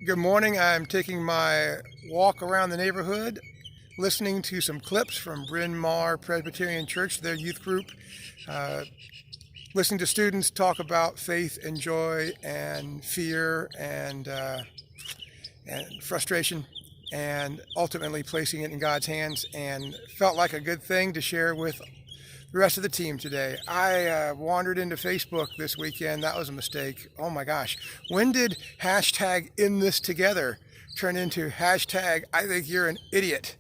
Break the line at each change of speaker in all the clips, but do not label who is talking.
Good morning. I'm taking my walk around the neighborhood, listening to some clips from Bryn Mawr Presbyterian Church, their youth group, uh, listening to students talk about faith and joy and fear and frustration, and ultimately placing it in God's hands, and felt like a good thing to share with the rest of the team today. I wandered into Facebook this weekend. That was a mistake. Oh my gosh. When did hashtag in this together turn into hashtag I think you're an idiot?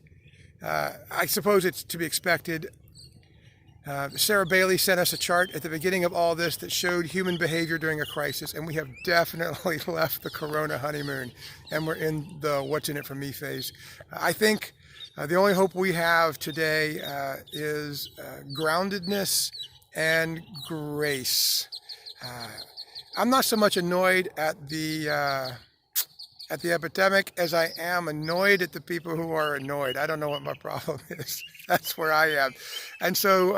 I suppose it's to be expected. Sarah Bailey sent us a chart at the beginning of all this that showed human behavior during a crisis, and we have definitely left the Corona honeymoon, and we're in the what's in it for me phase. I think the only hope we have today is groundedness and grace. I'm not so much annoyed at the epidemic as I am annoyed at the people who are annoyed. I don't know what my problem is. That's where I am. And so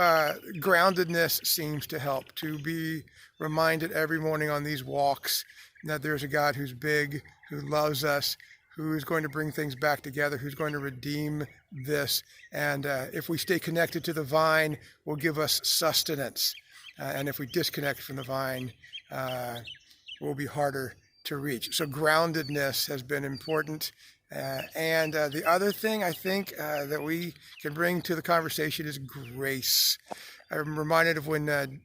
groundedness seems to help, to be reminded every morning on these walks that there's a God who's big, who loves us, who is going to bring things back together, who's going to redeem this. And if we stay connected to the vine, will give us sustenance. And if we disconnect from the vine, we'll be harder to reach. So groundedness has been important. And the other thing I think that we can bring to the conversation is grace. I'm reminded of when the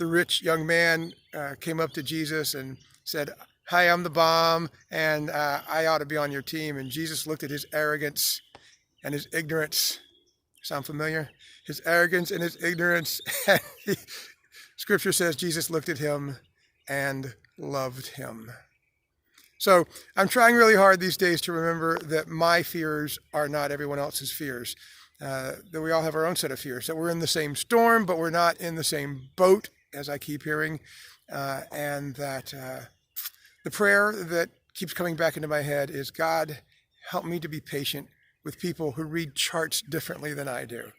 rich young man came up to Jesus and said, "Hi, I'm the bomb, and I ought to be on your team." And Jesus looked at his arrogance and his ignorance. Sound familiar? His arrogance and his ignorance. Scripture says Jesus looked at him and loved him. So I'm trying really hard these days to remember that my fears are not everyone else's fears, that we all have our own set of fears, that we're in the same storm, but we're not in the same boat, as I keep hearing, and that the prayer that keeps coming back into my head is, God, help me to be patient with people who read charts differently than I do.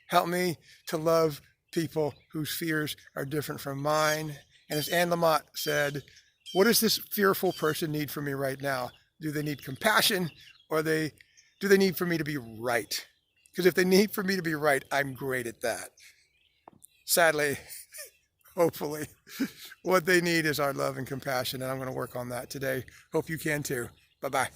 Help me to love people whose fears are different from mine. And as Anne Lamott said, what does this fearful person need from me right now? Do they need compassion, or do they need for me to be right? Because if they need for me to be right, I'm great at that. Sadly, hopefully, what they need is our love and compassion, and I'm going to work on that today. Hope you can too. Bye-bye.